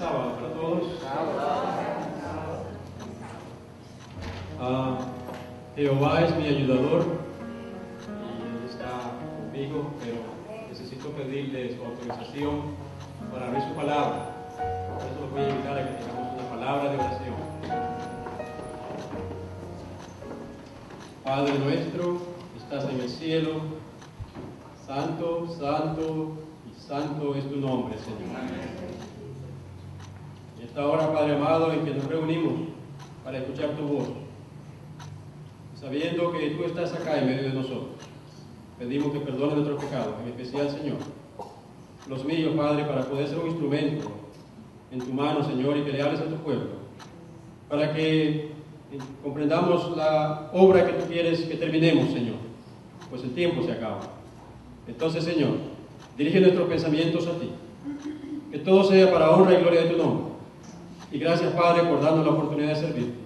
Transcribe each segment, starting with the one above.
sábado para todos. Jehová es mi ayudador y Él está conmigo, pero necesito pedirles autorización para abrir su palabra. Por eso los voy a invitar a que tengamos una palabra de oración. Padre nuestro, que estás en el cielo, santo, santo y santo es tu nombre, Señor. En esta hora, Padre amado, en que nos reunimos para escuchar tu voz, sabiendo que tú estás acá en medio de nosotros, pedimos que perdones nuestros pecados, en especial, Señor, los míos, Padre, para poder ser un instrumento en tu mano, Señor, y que le hables a tu pueblo, para que comprendamos la obra que tú quieres que terminemos, Señor, pues el tiempo se acaba. Entonces, Señor, dirige nuestros pensamientos a ti, que todo sea para honra y gloria de tu nombre. Y gracias, Padre, por darnos la oportunidad de servirte,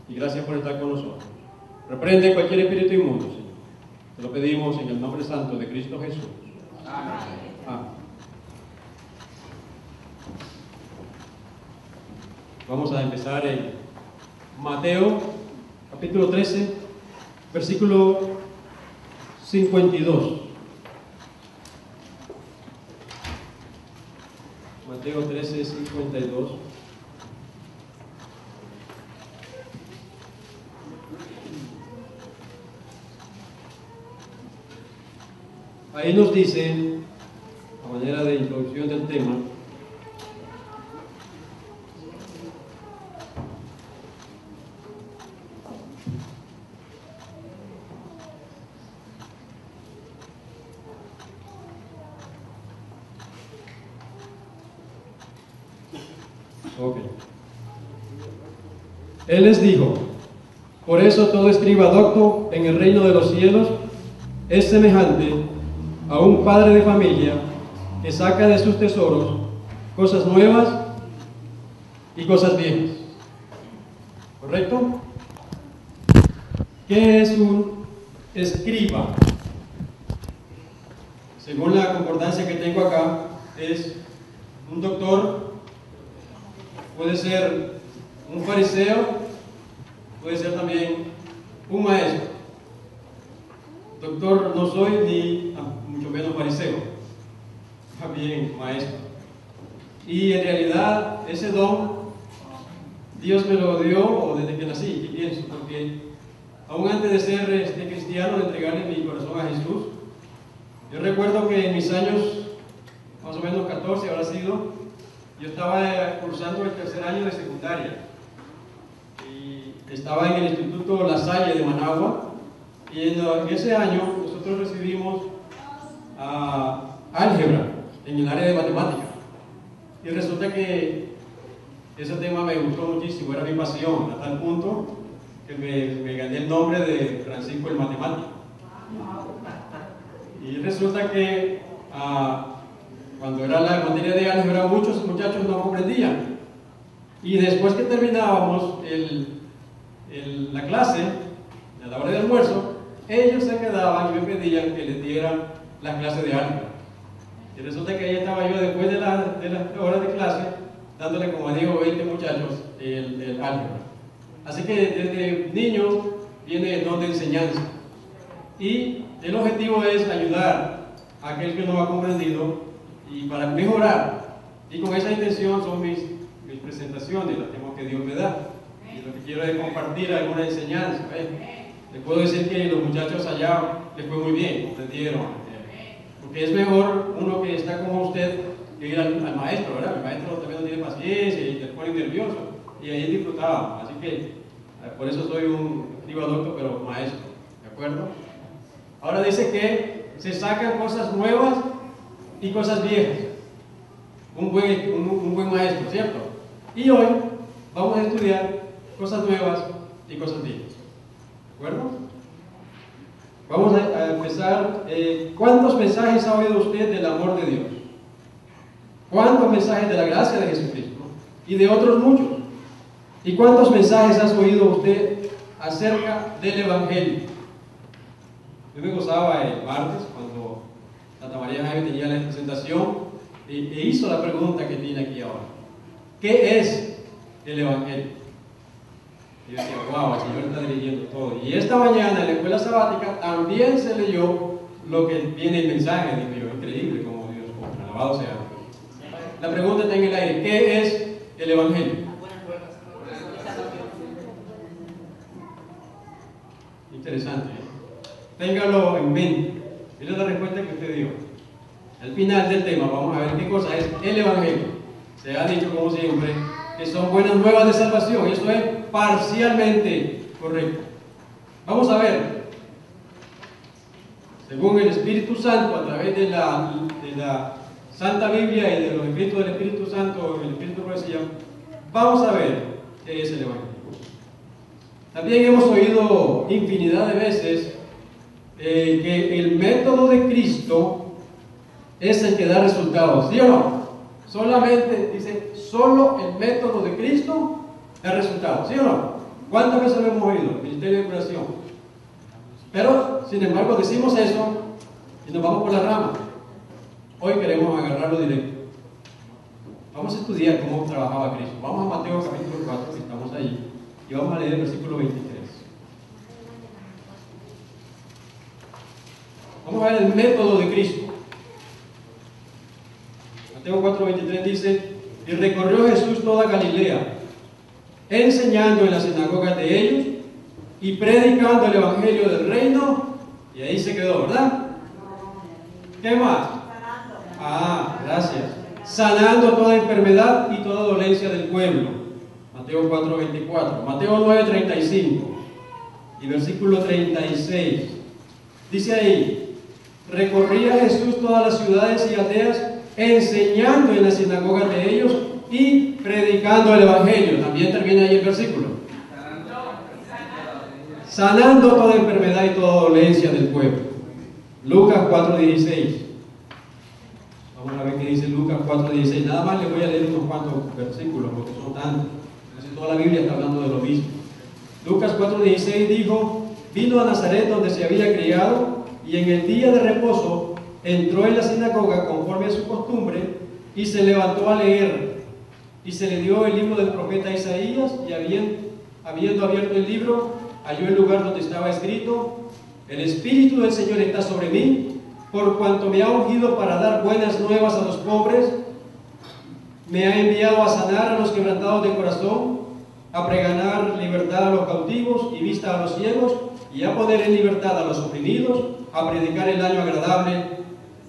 y gracias por estar con nosotros. Reprende cualquier espíritu inmundo, Señor. Te lo pedimos en el nombre santo de Cristo Jesús. Amén. Amén. Vamos a empezar en Mateo, capítulo 13, versículo 52. Mateo 13, 52. Ahí nos dice, a manera de introducción del tema, Él les dijo: por eso todo escriba docto en el reino de los cielos es semejante a un padre de familia que saca de sus tesoros cosas nuevas y cosas viejas. ¿Correcto? ¿Qué es un escriba? Según la concordancia que tengo acá, es un doctor, puede ser un fariseo, puede ser también un maestro. Doctor no soy, ni mucho menos fariseo, también maestro. Y en realidad ese don Dios me lo dio o desde que nací, y pienso, porque aún antes de ser cristiano, de entregarle mi corazón a Jesús, yo recuerdo que en mis años, más o menos 14 habrá sido, yo estaba cursando el tercer año de secundaria y estaba en el Instituto La Salle de Managua. Y en ese año nosotros recibimos álgebra en el área de matemáticas. Y resulta que ese tema me gustó muchísimo, era mi pasión, a tal punto que me gané el nombre de Francisco el Matemático. Y resulta que cuando era la materia de álgebra, muchos muchachos no comprendían. Y después que terminábamos la clase, a la hora de almuerzo, ellos se quedaban y me pedían que les diera la clase de álgebra. Y resulta que ahí estaba yo después de la hora de clase, dándole como a 10 o 20 muchachos el álgebra. Así que desde niño viene el don de enseñanza. Y el objetivo es ayudar a aquel que no ha comprendido y para mejorar. Y con esa intención son mis presentaciones, las temas que Dios me da. Y lo que quiero es compartir alguna enseñanza. Les puedo decir que los muchachos allá les fue muy bien, comprendieron. Porque es mejor uno que está como usted que ir al maestro, ¿verdad? El maestro también no tiene paciencia y te pone nervioso. Y ahí disfrutaba. Así que por eso soy un escriba docto, pero maestro. ¿De acuerdo? Ahora dice que se sacan cosas nuevas y cosas viejas. Un buen maestro, ¿cierto? Y hoy vamos a estudiar cosas nuevas y cosas viejas. ¿De acuerdo? Vamos a empezar. ¿Cuántos mensajes ha oído usted del amor de Dios? ¿Cuántos mensajes de la gracia de Jesucristo? Y de otros muchos. ¿Y cuántos mensajes has oído usted acerca del Evangelio? Yo me gozaba el martes cuando Santa María Jaime tenía la presentación e hizo la pregunta que tiene aquí ahora. ¿qué es el Evangelio? Y yo decía, wow, el Señor está dirigiendo todo. Y esta mañana en la escuela sabática también se leyó lo que viene el mensaje. Digo yo, increíble como Dios obra, alabado sea. La pregunta está en el aire, ¿qué es el Evangelio? Interesante, ¿eh? Téngalo en mente. Esa es la respuesta que usted dio. Al final del tema vamos a ver qué cosa es el Evangelio. Se ha dicho como siempre que son buenas nuevas de salvación. Eso es parcialmente correcto. Vamos a ver, según el Espíritu Santo, a través de la Santa Biblia y de los escritos del Espíritu Santo, el Espíritu de Profecía, vamos a ver qué es el Evangelio. También hemos oído infinidad de veces que el método de Cristo es el que da resultados, ¿sí o no? Solamente, dice, solo el método de Cristo da resultados, ¿sí o no? ¿Cuántas veces lo hemos oído? Ministerio de curación. Pero, sin embargo, decimos eso y nos vamos por la rama. Hoy queremos agarrarlo directo. Vamos a estudiar cómo trabajaba Cristo. Vamos a Mateo capítulo 4, que estamos ahí, y vamos a leer el versículo 23. Vamos a ver el método de Cristo. Mateo 4:23 dice: y recorrió Jesús toda Galilea, enseñando en las sinagogas de ellos y predicando el evangelio del reino, y ahí se quedó, ¿verdad? ¿Qué más? Gracias. Sanando toda enfermedad y toda dolencia del pueblo. Mateo 4:24. Mateo 9:35 y versículo 36. Dice ahí: recorría Jesús todas las ciudades y aldeas, enseñando en las sinagogas de ellos y predicando el evangelio. También termina ahí el versículo. Sanando toda enfermedad y toda dolencia del pueblo. Lucas 4:16. Vamos a ver qué dice Lucas 4:16. Nada más le voy a leer unos cuantos versículos porque son tantos. Casi toda la Biblia está hablando de lo mismo. Lucas 4:16 dijo: vino a Nazaret donde se había criado, y en el día de reposo entró en la sinagoga conforme a su costumbre y se levantó a leer. Y se le dio el libro del profeta Isaías, y habiendo abierto el libro, halló el lugar donde estaba escrito: el Espíritu del Señor está sobre mí, por cuanto me ha ungido para dar buenas nuevas a los pobres, me ha enviado a sanar a los quebrantados de corazón, a pregonar libertad a los cautivos y vista a los ciegos, y a poner en libertad a los oprimidos, a predicar el año agradable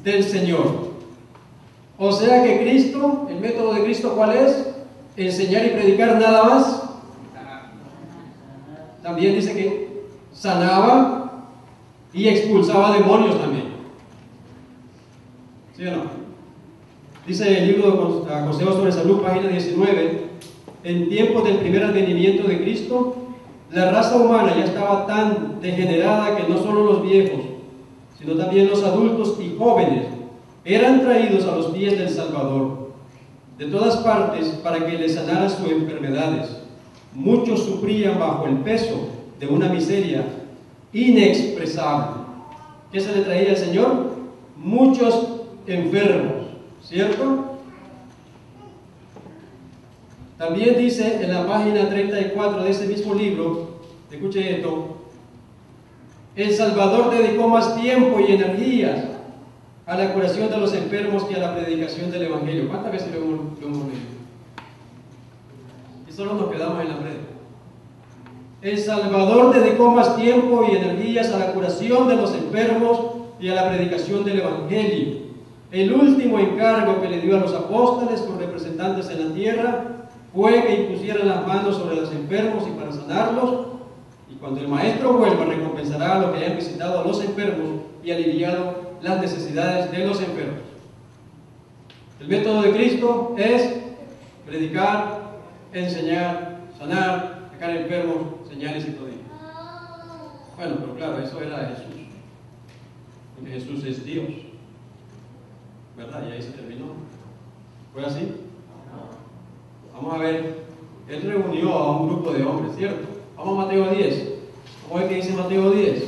del Señor. O sea que Cristo, el método de Cristo, ¿cuál es? Enseñar y predicar, nada más. También dice que sanaba y expulsaba demonios también. ¿Sí o no? Dice el libro de Consejos sobre Salud, página 19: en tiempos del primer advenimiento de Cristo, la raza humana ya estaba tan degenerada que no solo los viejos, sino también los adultos y jóvenes eran traídos a los pies del Salvador de todas partes para que les sanara sus enfermedades. Muchos sufrían bajo el peso de una miseria inexpresable. ¿Qué se le traía al Señor? Muchos enfermos, ¿cierto? También dice en la página 34 de ese mismo libro, escuche esto: el Salvador dedicó más tiempo y energías a la curación de los enfermos que a la predicación del Evangelio. ¿Cuántas veces lo hemos leído? Y solo nos quedamos en la red. El Salvador dedicó más tiempo y energías a la curación de los enfermos y a la predicación del Evangelio. El último encargo que le dio a los apóstoles, sus representantes en la tierra, fue que impusieran las manos sobre los enfermos y para sanarlos. Y cuando el Maestro vuelva, recompensará a los que hayan visitado a los enfermos y aliviado las necesidades de los enfermos. El método de Cristo es predicar, enseñar, sanar, sacar enfermos, señales y prodigios. Bueno, pero claro, eso era Jesús, porque Jesús es Dios, ¿verdad? Y ahí se terminó. ¿Fue así? Vamos a ver, Él reunió a un grupo de hombres, ¿cierto? Vamos a Mateo 10. Vamos a ver qué dice Mateo 10,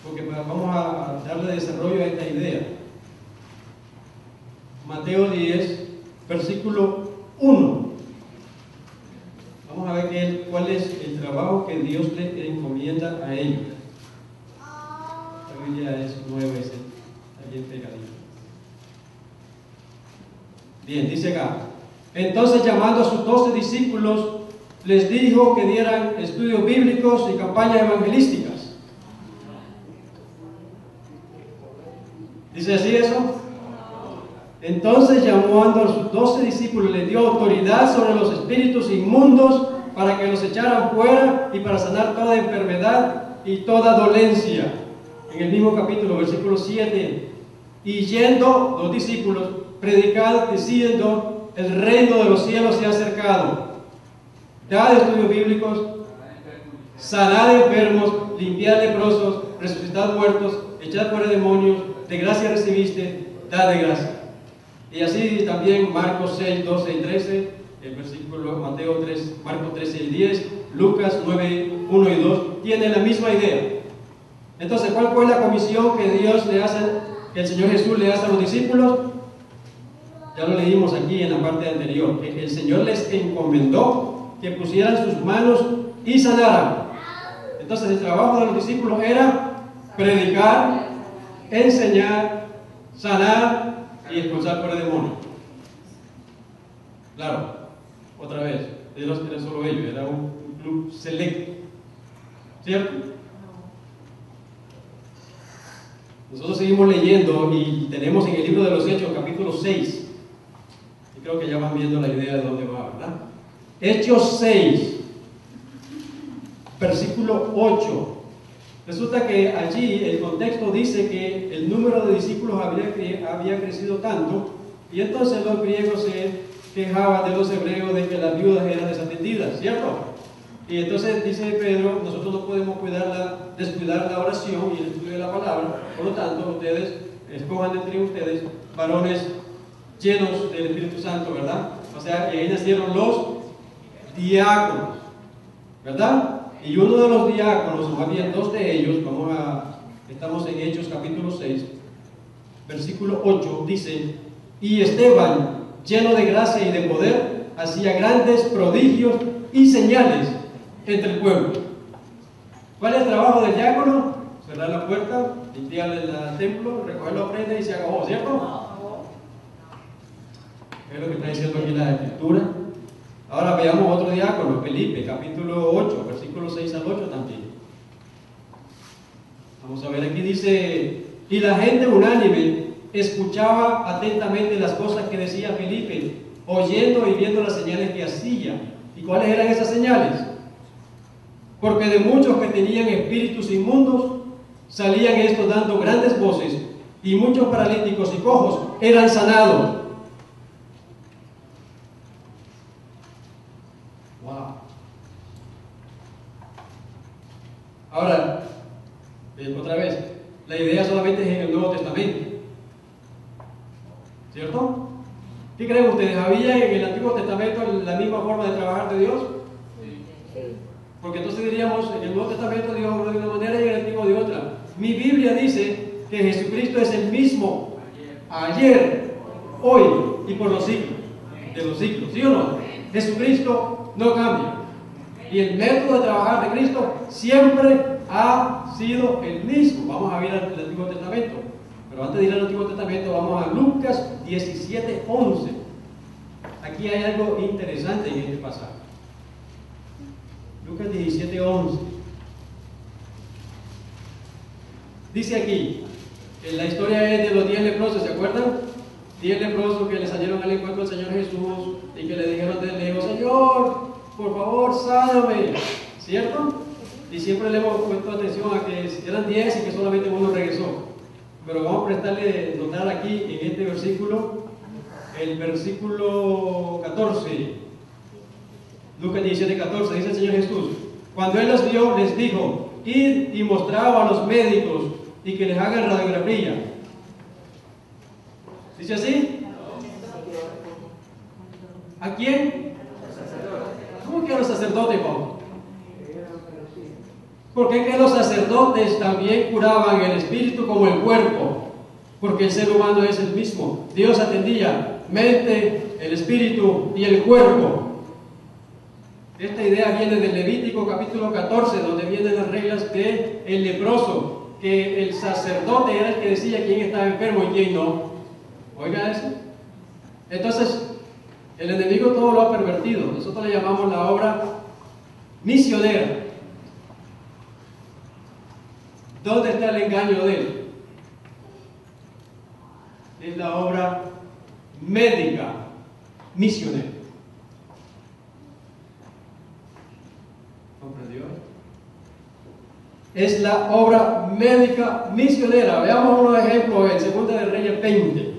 porque vamos a darle desarrollo a esta idea. Mateo 10, versículo 1. Dios le encomienda a ellos. La Biblia es nueva, está bien pegadita. Bien, dice acá. Entonces, llamando a sus 12 discípulos, les dijo que dieran estudios bíblicos y campañas evangelísticas. ¿Dice así eso? Entonces, llamando a sus 12 discípulos, les dio autoridad sobre los espíritus inmundos para que los echaran fuera y para sanar toda enfermedad y toda dolencia. En el mismo capítulo, versículo 7, y yendo los discípulos, predicad diciendo, el reino de los cielos se ha acercado. Dad estudios bíblicos, sanad enfermos, limpiad leprosos, resucitad muertos, echad fuera demonios, de gracia recibiste, dad de gracia. Y así también Marcos 6, 12 y 13, el versículo Mateo 3, Marcos 13 y 10, Lucas 9, 1 y 2, tiene la misma idea. Entonces, ¿cuál fue la comisión que Dios le hace, que el Señor Jesús le hace a los discípulos? Ya lo leímos aquí en la parte anterior, que el Señor les encomendó que pusieran sus manos y sanaran. Entonces, el trabajo de los discípulos era predicar, enseñar, sanar y expulsar por el demonio. Claro, otra vez, era solo ellos, era un club selecto, ¿cierto? Nosotros seguimos leyendo y tenemos en el libro de los Hechos, capítulo 6, y creo que ya van viendo la idea de dónde va, ¿verdad? Hechos 6, versículo 8. Resulta que allí el contexto dice que el número de discípulos había crecido tanto, y entonces los griegos se quejaban de los hebreos de que las viudas eran desatendidas, ¿cierto? Y entonces dice Pedro, nosotros no podemos descuidar la oración y el estudio de la palabra, por lo tanto ustedes escojan entre ustedes varones llenos del Espíritu Santo, ¿verdad? O sea, y ahí nacieron los diáconos, ¿verdad? Y uno de los diáconos, o más bien dos de ellos, estamos en Hechos capítulo 6, versículo 8, dice, y Esteban, lleno de gracia y de poder, hacía grandes prodigios y señales entre el pueblo. ¿Cuál es el trabajo del diácono? Cerrar la puerta, limpiar el templo, recoger la ofrenda y se acabó, ¿cierto? Es lo que está diciendo aquí la Escritura. Ahora veamos otro diácono, Felipe, capítulo 8, versículos 6 al 8 también. Vamos a ver, aquí dice, y la gente unánime escuchaba atentamente las cosas que decía Felipe, oyendo y viendo las señales que hacía. ¿Y cuáles eran esas señales? Porque de muchos que tenían espíritus inmundos, salían estos dando grandes voces, y muchos paralíticos y cojos eran sanados. Wow. Ahora, otra vez, la idea solamente es en el Nuevo Testamento, ¿cierto? ¿Qué creen ustedes? ¿Había en el Antiguo Testamento la misma forma de trabajar de Dios? Porque entonces diríamos, en el Nuevo Testamento Dios obró de una manera y en el Antiguo de otra. Mi Biblia dice que Jesucristo es el mismo ayer, hoy y por los siglos de los siglos, ¿sí o no? Jesucristo no cambia. Y el método de trabajar de Cristo siempre ha sido el mismo. Vamos a ver el Antiguo Testamento. Pero antes de ir al Antiguo Testamento, vamos a Lucas 17:11. Aquí hay algo interesante en este pasaje. Lucas 17:11. Dice aquí, la historia es de los 10 leprosos, ¿se acuerdan? 10 leprosos que le salieron al encuentro del Señor Jesús y que le dijeron de lejos, Señor, por favor, sáname, ¿cierto? Y siempre le hemos puesto atención a que eran 10 y que solamente uno regresó. Pero vamos a prestarle notar aquí en este versículo, el versículo 14. Lucas 17:14, dice el Señor Jesús, cuando Él los vio, les dijo, id y mostraba a los médicos y que les hagan radiografía. ¿Dice así? ¿A quién? ¿Cómo que a los sacerdotes, Pablo? ¿Por qué que los sacerdotes también curaban el espíritu como el cuerpo? Porque el ser humano es el mismo. Dios atendía mente, el espíritu y el cuerpo. Esta idea viene del Levítico capítulo 14, donde vienen las reglas del leproso, que el sacerdote era el que decía quién estaba enfermo y quién no. Oiga eso. Entonces, el enemigo todo lo ha pervertido. Nosotros le llamamos la obra misionera. ¿Dónde está el engaño de él? Es la obra médica misionera. ¿Comprendió? Es la obra médica misionera. Veamos unos ejemplos en Segunda de Reyes 20,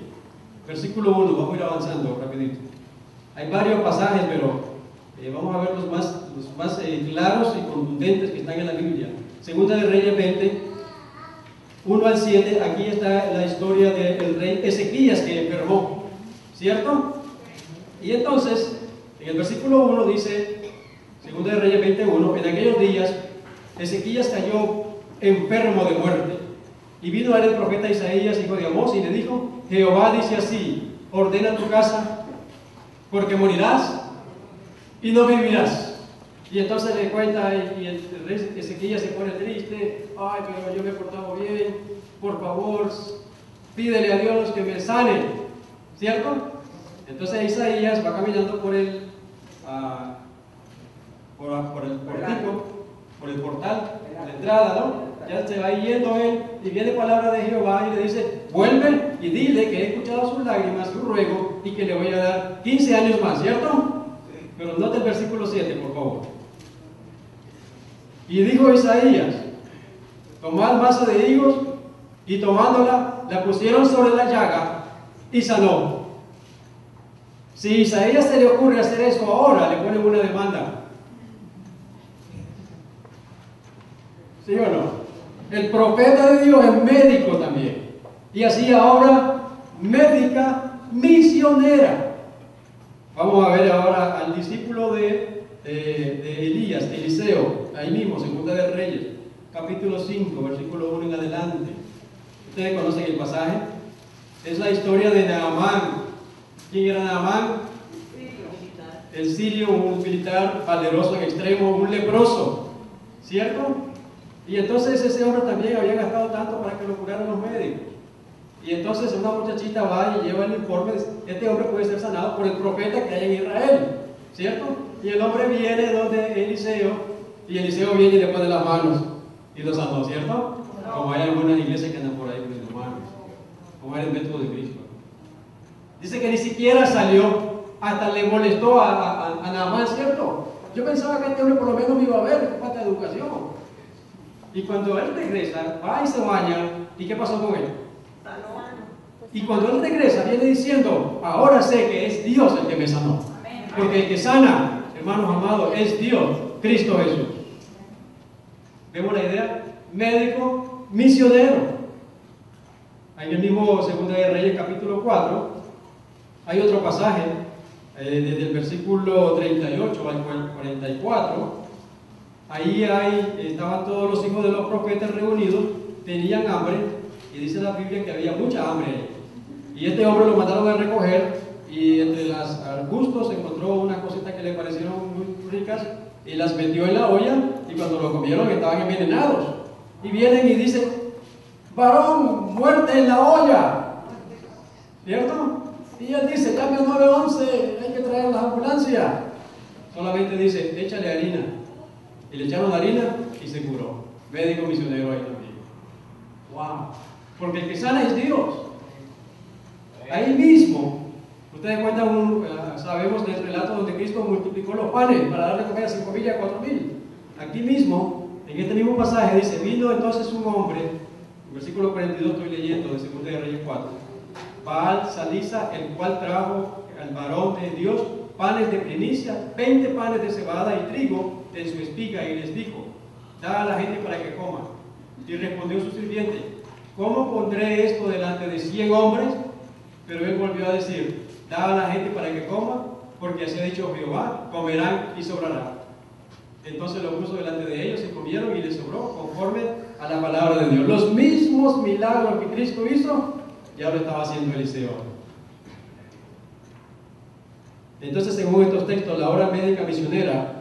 versículo 1. Vamos a ir avanzando rapidito. Hay varios pasajes, pero vamos a ver los más claros y contundentes que están en la Biblia. Segunda de Reyes 20, 1 al 7. Aquí está la historia del rey Ezequías que enfermó, ¿cierto? Y entonces, en el versículo 1 dice, Segunda de Reyes 21, en aquellos días Ezequías cayó enfermo de muerte, y vino a él el profeta Isaías, hijo de Amós, y le dijo: Jehová dice así, ordena tu casa, porque morirás y no vivirás. Y entonces le cuenta, y el rey Ezequías se pone triste: ay, pero yo me he portado bien, por favor, pídele a Dios que me sane, ¿cierto? Entonces Isaías va caminando por el portico, por el portal, la entrada, ¿no? Ya se va yendo él, y viene palabra de Jehová y le dice: vuelve y dile que he escuchado sus lágrimas, su ruego, y que le voy a dar 15 años más, ¿cierto? Pero note el versículo 7, por favor. Y dijo Isaías: tomad masa de higos, y tomándola, la pusieron sobre la llaga, y sanó. Si a Isaías se le ocurre hacer eso ahora, le ponen una demanda. ¿Sí o no? El profeta de Dios es médico también, y hacía obra médica misionera. Vamos a ver ahora al discípulo de Elías, Eliseo, ahí mismo, Segunda de Reyes, capítulo 5, versículo 1 en adelante. Ustedes conocen el pasaje. Es la historia de Naamán. ¿Quién era Naamán? El sirio, un militar valeroso en extremo, un leproso, ¿cierto? Y entonces ese hombre también había gastado tanto para que lo curaran los médicos. Y entonces una muchachita va y lleva el informe: este hombre puede ser sanado por el profeta que hay en Israel, ¿cierto? Y el hombre viene donde Eliseo, y Eliseo viene y le pone las manos y lo sanó, ¿cierto? Como hay algunas iglesias que andan por ahí poniendo manos, como era el método de Cristo. Dice que ni siquiera salió, hasta le molestó a Naamán, ¿cierto? Yo pensaba que este hombre por lo menos me iba a ver, con falta de educación. Y cuando él regresa, va y se baña, ¿y qué pasó con él? Y cuando él regresa, viene diciendo: ahora sé que es Dios el que me sanó. Porque el que sana, hermanos amados, es Dios, Cristo Jesús. ¿Vemos la idea? Médico, misionero. En el mismo Segunda de Reyes, capítulo 4, hay otro pasaje, desde el versículo 38 al 44. Ahí estaban todos los hijos de los profetas reunidos, tenían hambre, y dice la Biblia que había mucha hambre. Y este hombre lo mandaron a recoger, y entre los arbustos encontró unas cositas que le parecieron muy ricas, y las metió en la olla, y cuando lo comieron estaban envenenados. Y vienen y dicen: varón, muerte en la olla, ¿cierto? Y él dice: llame al 911, hay que traer la ambulancia. Solamente dice: échale harina. Y le echaron harina y se curó. Médico misionero ahí también. ¡Wow! Porque el que sana es Dios. Ahí mismo, ustedes cuentan, sabemos del relato donde Cristo multiplicó los panes para darle comer a 5,000 y a 4,000. Aquí mismo, en este mismo pasaje, dice: vino entonces un hombre, en versículo 42 estoy leyendo, de Segunda de Reyes 4, Baal Salisa, el cual trajo al varón de Dios panes de primicia, 20 panes de cebada y trigo en su espiga, y les dijo: da a la gente para que coma. Y respondió su sirviente: ¿cómo pondré esto delante de 100 hombres? Pero él volvió a decir: da a la gente para que coma, porque así ha dicho Jehová: comerán y sobrará. Entonces lo puso delante de ellos y comieron, y les sobró conforme a la palabra de Dios. Los mismos milagros que Cristo hizo, ya lo estaba haciendo Eliseo. Entonces, según estos textos, la obra médica misionera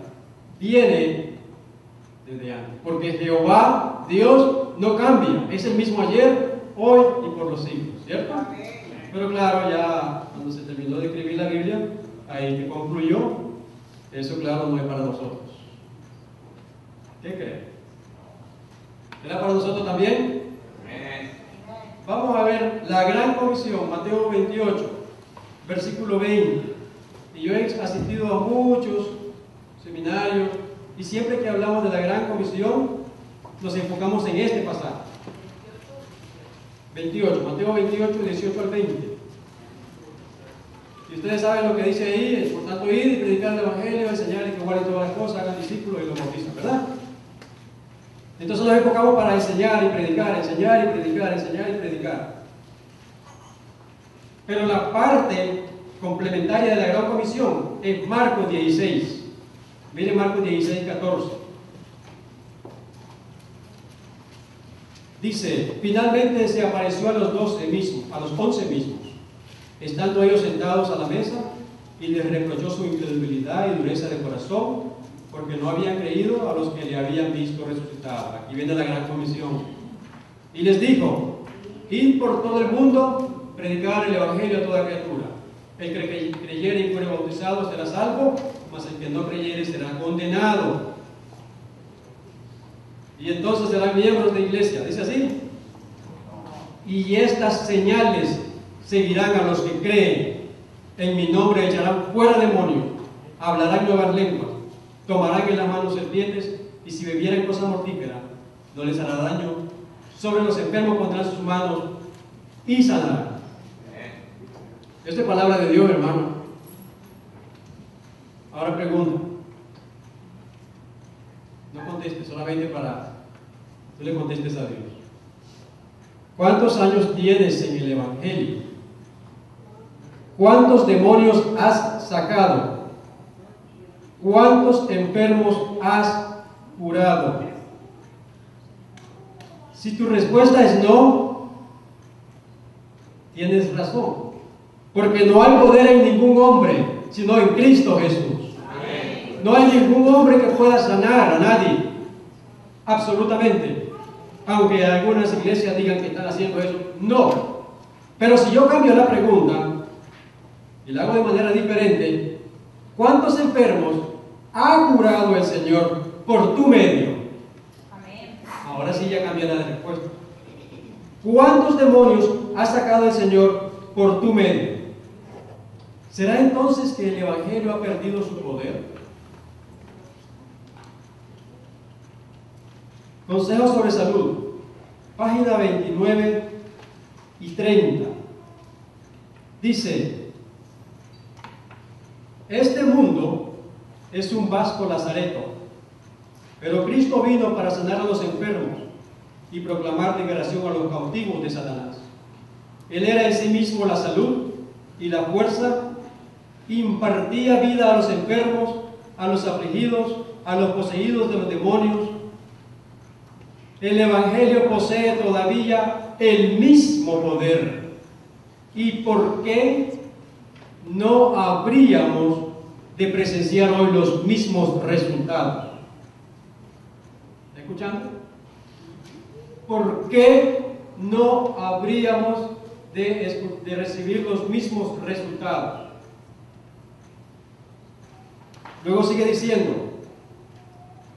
viene desde antes. Porque Jehová, Dios, no cambia. Es el mismo ayer, hoy y por los siglos, ¿cierto? Pero claro, ya cuando se terminó de escribir la Biblia, ahí que concluyó, eso claro no es para nosotros. ¿Qué creen? ¿Será para nosotros también? Vamos a ver la gran comisión, Mateo 28, versículo 20. Y yo he asistido a muchos seminarios y siempre que hablamos de la gran comisión nos enfocamos en este pasaje. 28, Mateo 28, 18 al 20. Y ustedes saben lo que dice ahí, es por tanto ir y predicar el Evangelio, enseñar y que guarden todas las cosas, hagan discípulos y los bautizan, ¿verdad? Entonces nos enfocamos para enseñar y predicar, enseñar y predicar, enseñar y predicar. Pero la parte complementaria de la gran comisión es Marcos 16. Miren Marcos 16, 14. Dice, finalmente se apareció a los 12 mismos, a los 11 mismos, estando ellos sentados a la mesa, y les reprochó su incredulidad y dureza de corazón, porque no habían creído a los que le habían visto resucitado. Aquí viene la gran comisión. Y les dijo, id por todo el mundo, predicar el Evangelio a toda criatura. El que creyere y fuere bautizado será salvo, mas el que no creyere será condenado. Y entonces serán miembros de iglesia. ¿Dice así? Y estas señales seguirán a los que creen. En mi nombre echarán fuera demonios, hablarán nuevas lenguas, tomarán en las manos serpientes, y si bebieren cosa mortífera, no les hará daño. Sobre los enfermos pondrán sus manos y sanarán. Esta es palabra de Dios, hermano. Ahora pregunta. No contestes, solamente para tú le contestes a Dios. ¿Cuántos años tienes en el Evangelio? ¿Cuántos demonios has sacado? ¿Cuántos enfermos has curado? Si tu respuesta es no, tienes razón. Porque no hay poder en ningún hombre, sino en Cristo Jesús. Amén. No hay ningún hombre que pueda sanar a nadie. Absolutamente. Aunque algunas iglesias digan que están haciendo eso. No. Pero si yo cambio la pregunta y la hago de manera diferente, ¿cuántos enfermos ha curado el Señor por tu medio? Amén. Ahora sí ya cambia la respuesta. ¿Cuántos demonios ha sacado el Señor por tu medio? ¿Será entonces que el Evangelio ha perdido su poder? Consejos sobre salud, página 29 y 30. Dice, este mundo es un vasco lazareto, pero Cristo vino para sanar a los enfermos y proclamar liberación a los cautivos de Satanás. Él era en sí mismo la salud y la fuerza, impartía vida a los enfermos, a los afligidos, a los poseídos de los demonios. El Evangelio posee todavía el mismo poder. ¿Y por qué no habríamos de presenciar hoy los mismos resultados? ¿Está escuchando? ¿Por qué no habríamos de recibir los mismos resultados? Luego sigue diciendo,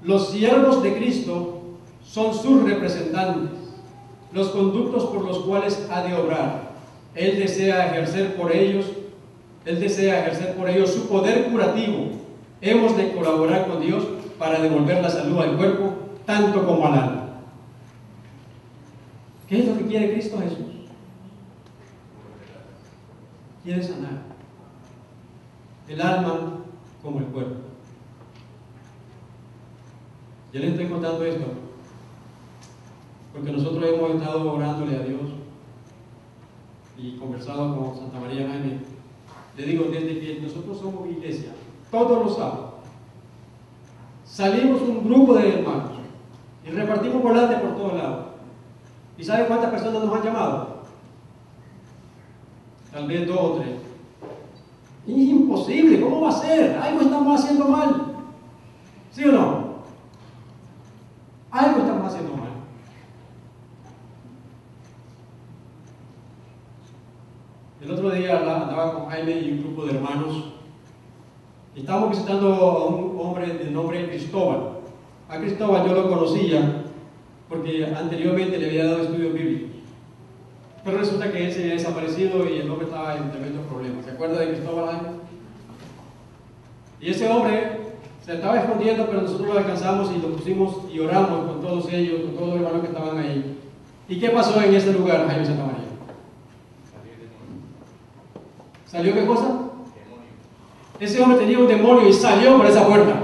los siervos de Cristo son sus representantes, los conductos por los cuales ha de obrar. Él desea ejercer por ellos su poder curativo. Hemos de colaborar con Dios para devolver la salud al cuerpo, tanto como al alma. ¿Qué es lo que quiere Cristo Jesús? Quiere sanar el alma como el cuerpo. Yo le estoy contando esto porque nosotros hemos estado orándole a Dios y conversado con Santa María Jaime. Le digo, desde que nosotros somos iglesia, todos los sábados salimos un grupo de hermanos y repartimos volantes por todos lados. ¿Y sabe cuántas personas nos han llamado? Tal vez 2 o 3. Es imposible, ¿cómo va a ser? Algo estamos haciendo mal. ¿Sí o no? Algo estamos haciendo mal. El otro día andaba con Jaime y un grupo de hermanos. Estábamos visitando a un hombre de nombre Cristóbal. A Cristóbal yo lo conocía porque anteriormente le había dado estudios bíblicos. Pero resulta que él se había desaparecido y el hombre estaba en tremendos problemas. ¿Se acuerda de Cristóbal Jaime? Y ese hombre se estaba escondiendo, pero nosotros lo alcanzamos y lo pusimos y oramos con todos ellos, con todos los hermanos que estaban ahí. ¿Y qué pasó en ese lugar, Jaime Santa María? ¿Salió qué cosa? Demonio. Ese hombre tenía un demonio y salió por esa puerta.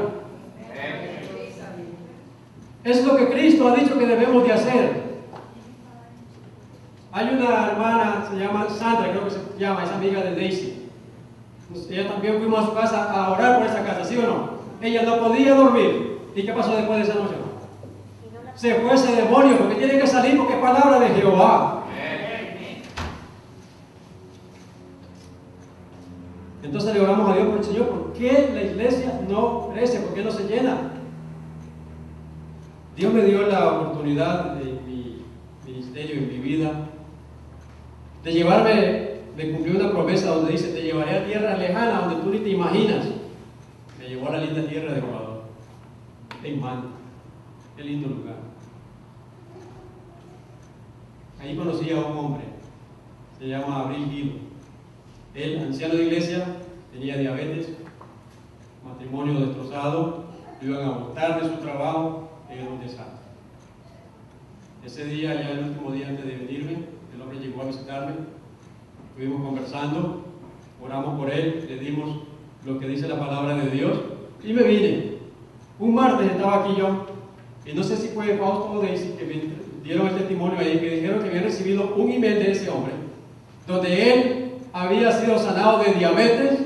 Es lo que Cristo ha dicho que debemos de hacer. Hay una hermana, se llama Sandra, creo que se llama, es amiga de Daisy. Ella también fuimos a su casa a orar por esa casa, ¿sí o no? Ella no podía dormir. ¿Y qué pasó después de esa noche? Se fue ese demonio, porque tiene que salir porque es palabra de Jehová. Entonces le oramos a Dios por el Señor. ¿Por qué la iglesia no crece? ¿Por qué no se llena? Dios me dio la oportunidad de mi ministerio y mi vida de llevarme, me cumplió una promesa donde dice: te llevaré a tierras lejanas donde tú ni te imaginas. Me llevó a la linda tierra de Ecuador, en Manta. Qué lindo lugar. Ahí conocí a un hombre, se llama Abril Guido. Él, anciano de iglesia, tenía diabetes, matrimonio destrozado, lo iban a botar de su trabajo, era un desastre. Ese día, ya el último día antes de venirme, el hombre llegó a visitarme, estuvimos conversando, oramos por él, le dimos lo que dice la palabra de Dios y me vine. Un martes estaba aquí yo, y no sé si fue Fausto o Daisy que me dieron el testimonio ahí, que dijeron que habían recibido un email de ese hombre, donde él había sido sanado de diabetes,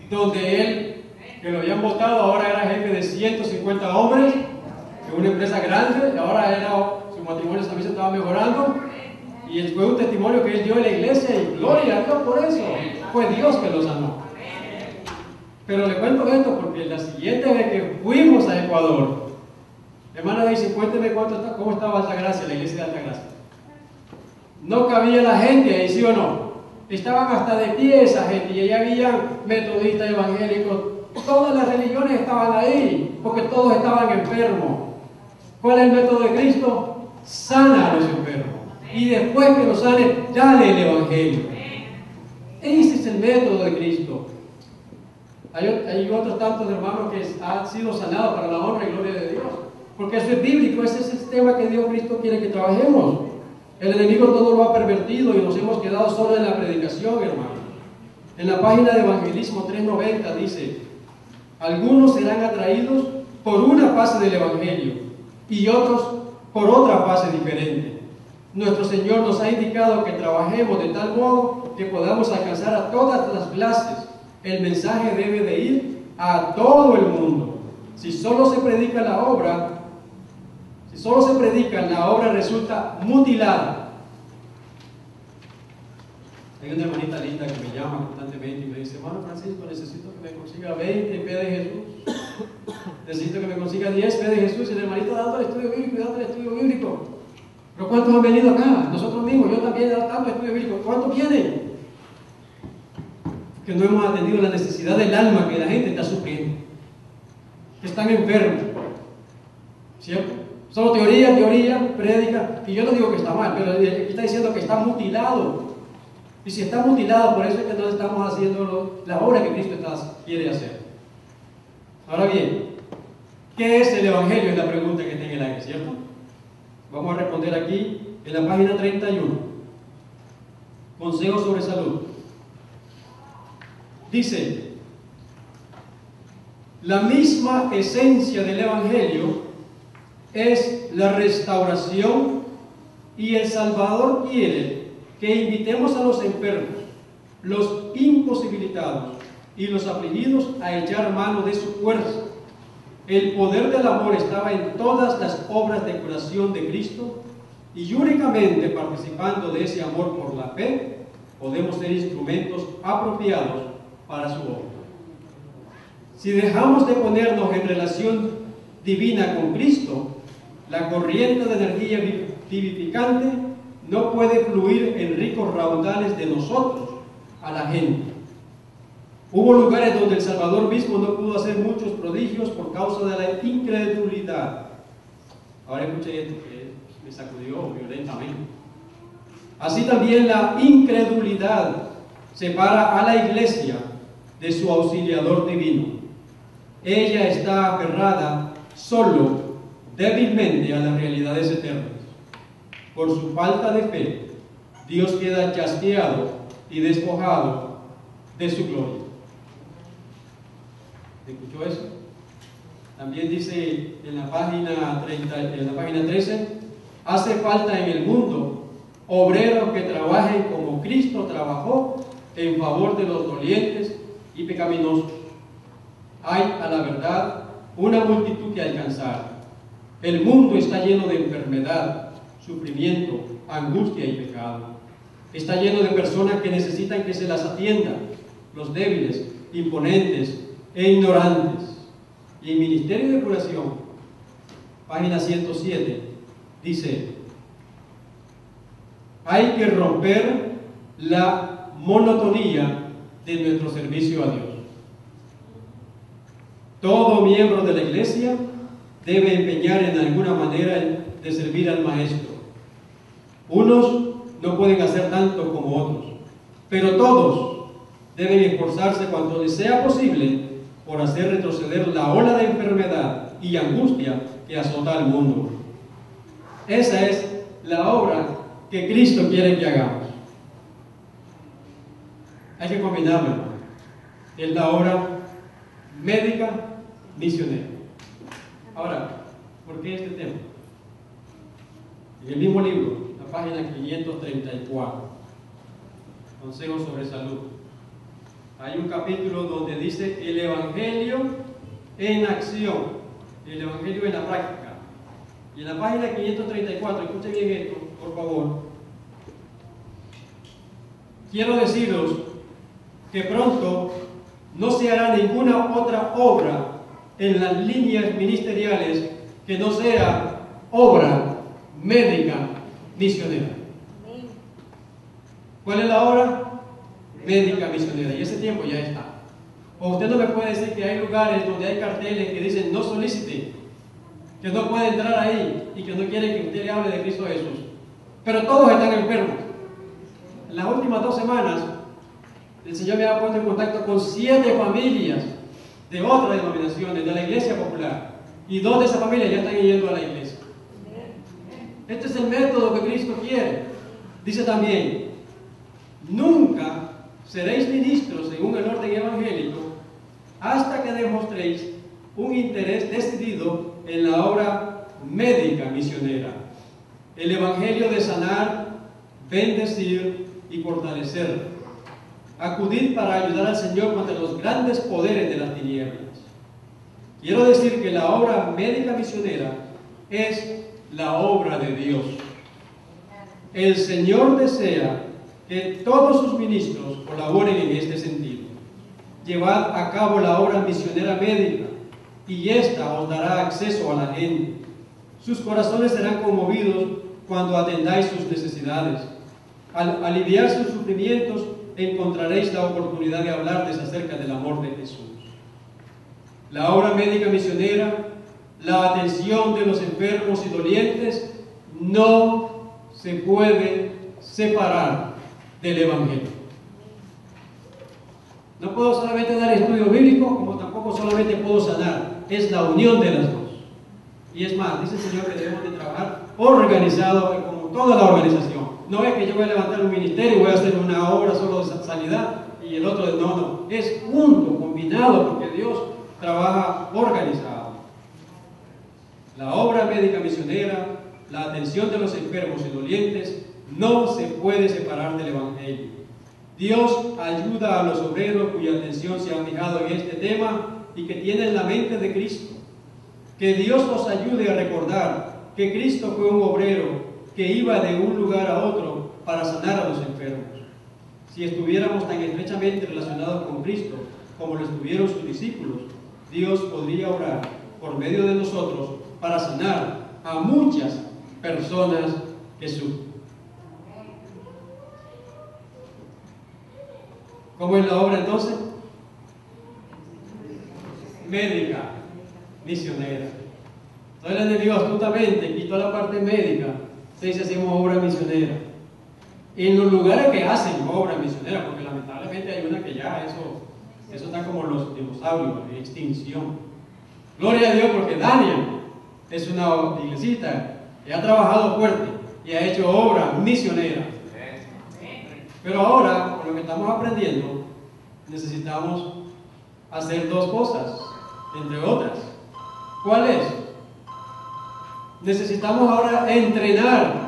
donde él, que lo habían votado, ahora era jefe de 150 hombres, de una empresa grande, y ahora su matrimonio también se estaba mejorando, y fue un testimonio que él dio en la iglesia, y gloria a Dios por eso, fue Dios que lo sanó. Pero le cuento esto porque la siguiente vez que fuimos a Ecuador, hermana Daisy, cuénteme cómo estaba Altagracia, la iglesia de Altagracia. No cabía la gente ahí, ¿sí o no? Estaban hasta de pie esa gente, y allá había metodistas, evangélicos, todas las religiones estaban ahí, porque todos estaban enfermos. ¿Cuál es el método de Cristo? Sana a los enfermos, y después que los sane, dale el evangelio. Ese es el método de Cristo. Hay otros tantos hermanos que han sido sanados para la honra y gloria de Dios, porque eso es bíblico, ese es el sistema que Dios Cristo quiere que trabajemos. El enemigo todo lo ha pervertido y nos hemos quedado solo en la predicación, hermano. En la página de Evangelismo 390 dice: algunos serán atraídos por una fase del evangelio y otros por otra fase diferente. Nuestro Señor nos ha indicado que trabajemos de tal modo que podamos alcanzar a todas las clases. El mensaje debe de ir a todo el mundo. Si solo se predica, la obra resulta mutilada. Hay una hermanita linda que me llama constantemente y me dice: hermano Francisco, necesito que me consiga 20 fe de Jesús, necesito que me consiga 10 fe de Jesús. Y el hermanito dando el estudio bíblico. Pero ¿cuántos han venido acá? Nosotros mismos, yo también he dado tanto estudio bíblico. ¿Cuántos vienen? Que no hemos atendido la necesidad del alma que la gente está sufriendo, que están enfermos, ¿cierto? Solo teoría, prédica, y yo no digo que está mal, pero aquí está diciendo que está mutilado. Y si está mutilado, por eso es que no estamos haciendo la obra que Cristo quiere hacer. Ahora bien, ¿qué es el evangelio? Es la pregunta que está en el aire, ¿cierto? Vamos a responder aquí en la página 31. Consejos sobre salud. Dice: la misma esencia del evangelio es la restauración, y el Salvador quiere que invitemos a los enfermos, los imposibilitados y los afligidos a echar mano de su fuerza. El poder del amor estaba en todas las obras de curación de Cristo, y únicamente participando de ese amor por la fe podemos ser instrumentos apropiados para su obra. Si dejamos de ponernos en relación divina con Cristo, la corriente de energía vivificante no puede fluir en ricos raudales de nosotros a la gente. Hubo lugares donde el Salvador mismo no pudo hacer muchos prodigios por causa de la incredulidad. Ahora escuché esto que me sacudió violentamente. Así también la incredulidad separa a la iglesia de su auxiliador divino. Ella está aferrada solo débilmente a las realidades eternas. Por su falta de fe, Dios queda chasqueado y despojado de su gloria. ¿Escuchó eso? También dice en la página 13, hace falta en el mundo obreros que trabajen como Cristo trabajó en favor de los dolientes y pecaminosos. Hay, a la verdad, una multitud que alcanzar. El mundo está lleno de enfermedad, sufrimiento, angustia y pecado. Está lleno de personas que necesitan que se las atienda, los débiles, imponentes e ignorantes. Y en Ministerio de Curación, página 107, dice: hay que romper la monotonía de nuestro servicio a Dios. Todo miembro de la iglesia debe empeñar en alguna manera de servir al Maestro. Unos no pueden hacer tanto como otros, pero todos deben esforzarse cuanto les sea posible por hacer retroceder la ola de enfermedad y angustia que azota al mundo. Esa es la obra que Cristo quiere que hagamos. Hay que combinarlo, hermano. Es la obra médica misionera. Ahora, ¿por qué este tema? En el mismo libro, la página 534, Consejos sobre Salud, hay un capítulo donde dice el Evangelio en acción, el Evangelio en la práctica. Y en la página 534, escuchen bien esto, por favor. Quiero deciros que pronto no se hará ninguna otra obra en las líneas ministeriales que no sea obra médica misionera. ¿Cuál es la obra? Médica misionera. Y ese tiempo ya está. O usted no me puede decir que hay lugares donde hay carteles que dicen no solicite, que no puede entrar ahí y que no quiere que usted le hable de Cristo Jesús. Pero todos están enfermos. En las últimas 2 semanas, el Señor me ha puesto en contacto con 7 familias de otras denominaciones, de la Iglesia Popular. Y 2 de esas familias ya están yendo a la iglesia. Este es el método que Cristo quiere. Dice también: nunca seréis ministros según el orden evangélico hasta que demostréis un interés decidido en la obra médica misionera. El evangelio de sanar, bendecir y fortalecer. Acudir para ayudar al Señor contra los grandes poderes de las tinieblas. Quiero decir que la obra médica misionera es la obra de Dios. El Señor desea que todos sus ministros colaboren en este sentido. Llevad a cabo la obra misionera médica y ésta os dará acceso a la gente. Sus corazones serán conmovidos cuando atendáis sus necesidades. Al aliviar sus sufrimientos, encontraréis la oportunidad de hablarles acerca del amor de Jesús. La obra médica misionera, la atención de los enfermos y dolientes, no se puede separar del Evangelio. No puedo solamente dar estudio bíblico, como tampoco solamente puedo sanar. Es la unión de las dos. Y es más, dice el Señor que debemos de trabajar organizado como toda la organización. No es que yo voy a levantar un ministerio y voy a hacer una obra solo de sanidad y el otro de no. Es junto, combinado, porque Dios trabaja organizado. La obra médica misionera, la atención de los enfermos y dolientes, no se puede separar del Evangelio. Dios ayuda a los obreros cuya atención se ha fijado en este tema y que tienen la mente de Cristo. Que Dios nos ayude a recordar que Cristo fue un obrero que iba de un lugar a otro para sanar a los enfermos. Si estuviéramos tan estrechamente relacionados con Cristo como lo estuvieron sus discípulos, Dios podría obrar por medio de nosotros para sanar a muchas personas que sufren. ¿Cómo es la obra entonces? Médica, misionera. Entonces el enemigo astutamente quitó la parte médica, se dice hacemos obra misionera. En los lugares que hacen obra misionera, porque lamentablemente hay una que ya eso está como los dinosaurios, en extinción. Gloria a Dios, porque Daniel es una iglesita que ha trabajado fuerte y ha hecho obra misionera. Pero ahora, con lo que estamos aprendiendo, necesitamos hacer dos cosas, entre otras. ¿Cuál es? Necesitamos ahora entrenar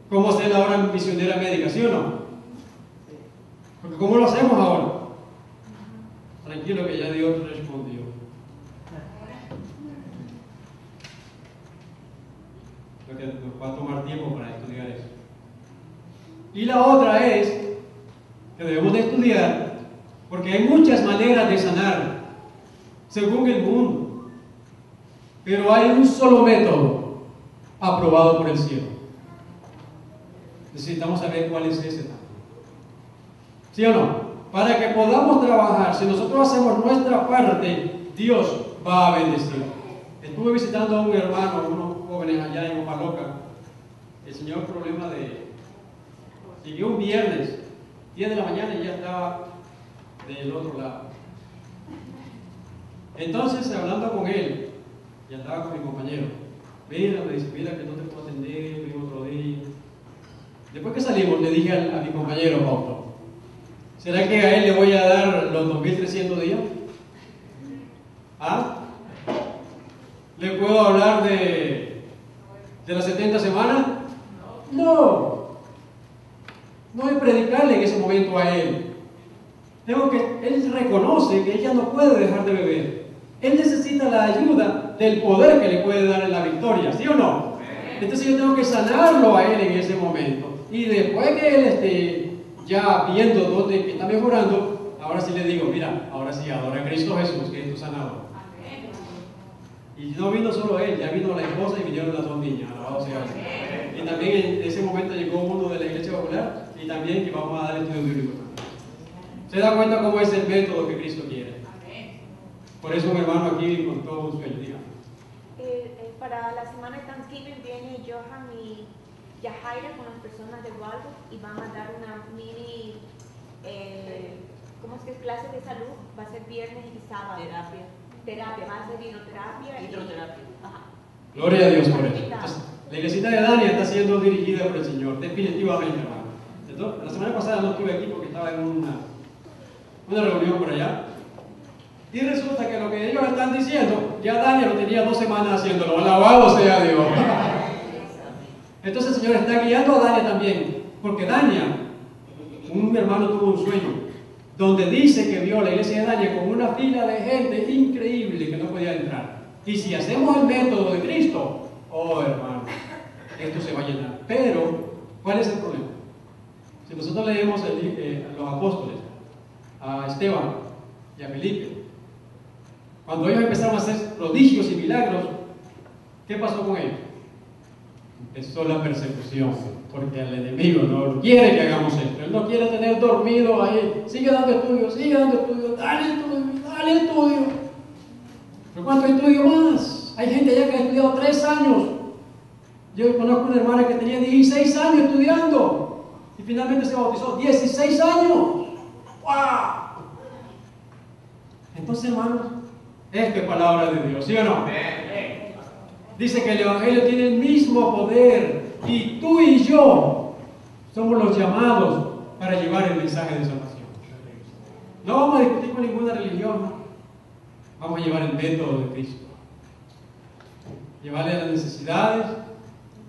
cómo hacer la obra misionera médica, ¿sí o no? Porque ¿cómo lo hacemos ahora? Tranquilo que ya Dios respondió. Lo que nos va a tomar tiempo para estudiar eso. Y la otra es que debemos de estudiar, porque hay muchas maneras de sanar, según el mundo. Pero hay un solo método aprobado por el cielo. Necesitamos saber cuál es ese también. ¿Sí o no? Para que podamos trabajar, si nosotros hacemos nuestra parte, Dios va a bendecir. Estuve visitando a un hermano, unos jóvenes allá en Opaloca. El señor problema de... Llegué un viernes, 10 de la mañana y ya estaba del otro lado. Entonces, hablando con él, ya estaba con mi compañero. Mira, me dice, mira que no te puedo atender, ven otro día. Después que salimos, le dije a mi compañero Paulo, ¿será que a él le voy a dar los 2.300 días? ¿Ah? ¿Le puedo hablar de las 70 semanas? No. No es predicarle en ese momento a él. Él reconoce que ella no puede dejar de beber. Él necesita la ayuda del poder que le puede dar en la victoria, ¿sí o no? Entonces yo tengo que sanarlo a él en ese momento. Y después que él esté ya viendo dónde que está mejorando, ahora sí le digo, mira, ahora sí, adora a Cristo Jesús, que es tu sanador. Y no vino solo él, ya vino la esposa y vinieron las dos niñas, alabado sea Dios. Y también en ese momento llegó uno de la iglesia popular y también que vamos a dar estudio bíblico. ¿Se da cuenta cómo es el método que Cristo quiere? Por eso mi hermano aquí con todo un sueño, diga. Para la semana de Thanksgiving viene Johan y Yajaira con las personas de Waldo y van a dar una mini, ¿cómo es que es? Clase de salud, va a ser viernes y sábado. Terapia, va a ser hidroterapia. Ajá. Gloria a Dios por eso. Entonces, la iglesita de Dani está siendo dirigida por el Señor, definitivamente, hermano. Entonces, la semana pasada no estuve aquí porque estaba en una reunión por allá. Y resulta que lo que ellos están diciendo, ya Dani lo tenía 2 semanas haciéndolo. Alabado sea Dios. Entonces el Señor está guiando a Dani también, porque Dania, un hermano tuvo un sueño donde dice que vio la iglesia de Dania con una fila de gente increíble que no podía entrar. Y si hacemos el método de Cristo, oh hermano, esto se va a llenar. Pero, ¿cuál es el problema? Si nosotros leemos a los apóstoles, a Esteban y a Felipe, cuando ellos empezaron a hacer prodigios y milagros, ¿qué pasó con ellos? Empezó la persecución, porque el enemigo no quiere que hagamos esto. Él no quiere tener dormido ahí. Sigue dando estudios, dale estudio. ¿Pero cuánto estudio más? Hay gente allá que ha estudiado 3 años. Yo conozco una hermana que tenía 16 años estudiando y finalmente se bautizó. 16 años. ¡Wow! Entonces, hermanos, esto es palabra de Dios, ¿sí o no? Dice que el Evangelio tiene el mismo poder y tú y yo somos los llamados para llevar el mensaje de salvación. No vamos a discutir con ninguna religión, ¿no? Vamos a llevar el método de Cristo. Llevarle las necesidades,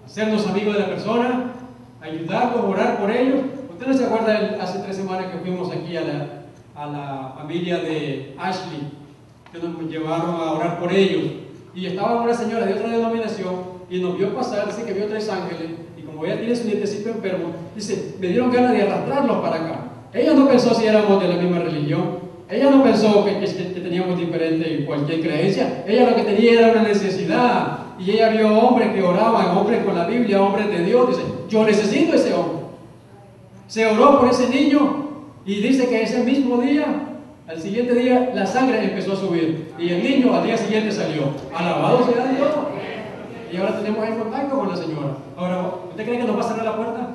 hacernos amigos de la persona, ayudarlos, orar por ellos. ¿Usted no se acuerda hace 3 semanas que fuimos aquí a la familia de Ashley, que nos llevaron a orar por ellos? Y estaba una señora de otra denominación y nos vio pasar, dice que vio 3 ángeles y como ella tiene su nietecito enfermo, dice, me dieron ganas de arrastrarlos para acá. Ella no pensó si éramos de la misma religión, Ella no pensó que teníamos diferente cualquier creencia. Ella lo que tenía era una necesidad. Y ella vio hombres que oraban, hombres con la Biblia, hombres de Dios. Dice, yo necesito ese hombre. Se oró por ese niño y dice que ese mismo día, al siguiente día, la sangre empezó a subir. Y el niño al día siguiente salió. Alabado sea Dios. Y ahora tenemos el contacto con la señora. Ahora, ¿usted cree que nos va a cerrar la puerta?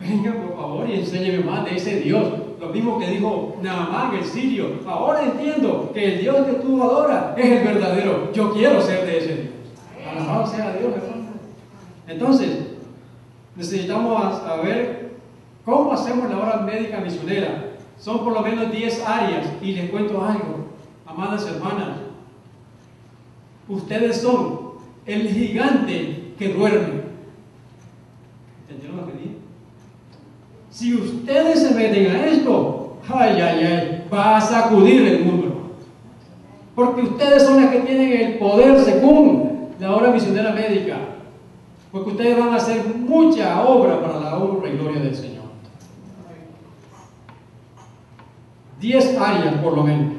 Venga, por favor, y enséñeme más de ese Dios. Lo mismo que dijo Naamán, el sirio. Ahora entiendo que el Dios que tú adoras es el verdadero. Yo quiero ser de ese Dios. Alabado sea Dios, hermano. Entonces, necesitamos saber cómo hacemos la obra médica misionera. Son por lo menos 10 áreas. Y les cuento algo, amadas hermanas. Ustedes son el gigante que duerme. ¿Entendieron lo que dije? Si ustedes se meten a esto, va a sacudir el mundo. Porque ustedes son las que tienen el poder según la obra misionera médica. Porque ustedes van a hacer mucha obra para la honra y gloria del Señor. 10 áreas por lo menos.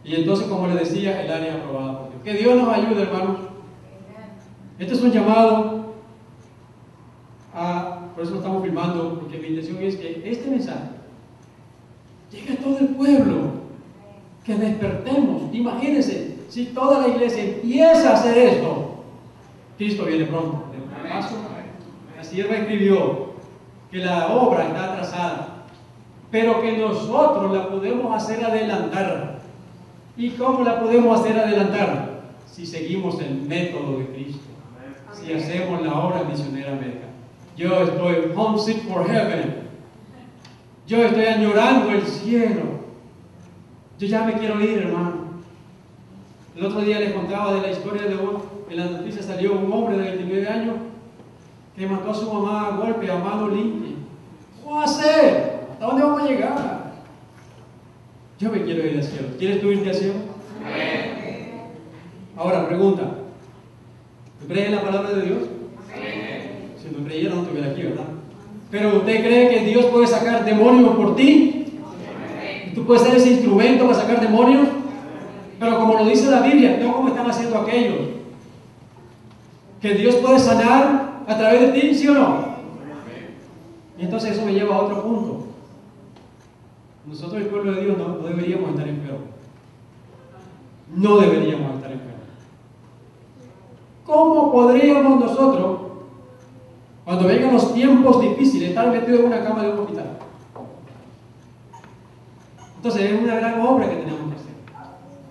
Y entonces, como les decía, el área aprobada por Dios. Que Dios nos ayude, hermanos. Este es un llamado por eso lo estamos filmando, porque mi intención es que este mensaje llegue a todo el pueblo, que despertemos. Imagínense, si toda la iglesia empieza a hacer esto, Cristo viene pronto. La sierva escribió que la obra está atrasada, pero que nosotros la podemos hacer adelantar. ¿Y cómo la podemos hacer adelantar? Si seguimos el método de Cristo, si hacemos la obra misionera médica. Yo estoy homesick for heaven. Yo estoy añorando el cielo. Yo ya me quiero ir, hermano. El otro día les contaba de la historia de en las noticias salió un hombre de 29 años que mató a su mamá a golpe, a mano limpia. ¿Cómo va a ser? ¿Hasta dónde vamos a llegar? Yo me quiero ir al cielo. ¿Quieres tú irte al cielo? Ahora, pregunta. ¿Tú crees en la palabra de Dios? Si no creyera no estuviera aquí, ¿verdad? Pero ¿usted cree que Dios puede sacar demonios por ti? ¿Y tú puedes ser ese instrumento para sacar demonios? Pero como lo dice la Biblia, no como están haciendo aquellos. Que Dios puede sanar a través de ti, ¿sí o no? Y entonces eso me lleva a otro punto. Nosotros, el pueblo de Dios, no deberíamos estar enfermos. No deberíamos estar enfermos. ¿Cómo podríamos nosotros, cuando vengan los tiempos difíciles, estar metidos en una cama de un hospital? Entonces es una gran obra que tenemos que hacer.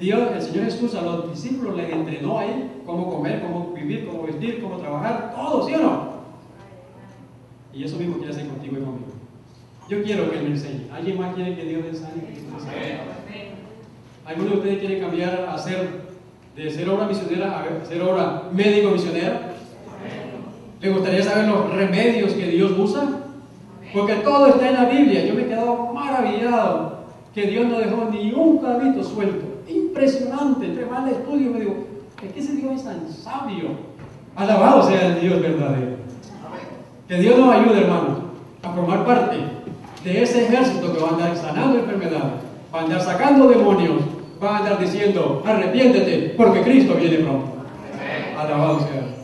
Dios, el Señor Jesús, a los discípulos les entrenó ahí cómo comer, cómo vivir, cómo vestir, cómo trabajar, todo, ¿sí o no? Y eso mismo quiere hacer contigo y conmigo. Yo quiero que Él me enseñe. ¿Alguien más quiere que Dios le enseñe? ¿Alguno de ustedes quiere cambiar de ser obra misionera a ser obra médico-misionera? ¿Le gustaría saber los remedios que Dios usa? Porque todo está en la Biblia. Yo me he quedado maravillado que Dios no dejó ni un clavito suelto. Impresionante. Entre más le estudio me digo, es que ese Dios es tan sabio. Alabado sea el Dios verdadero. Que Dios nos ayude, hermanos, a formar parte de ese ejército que va a andar sanando enfermedades, va a andar sacando demonios, va a andar diciendo, arrepiéntete, porque Cristo viene pronto. Alabado sea.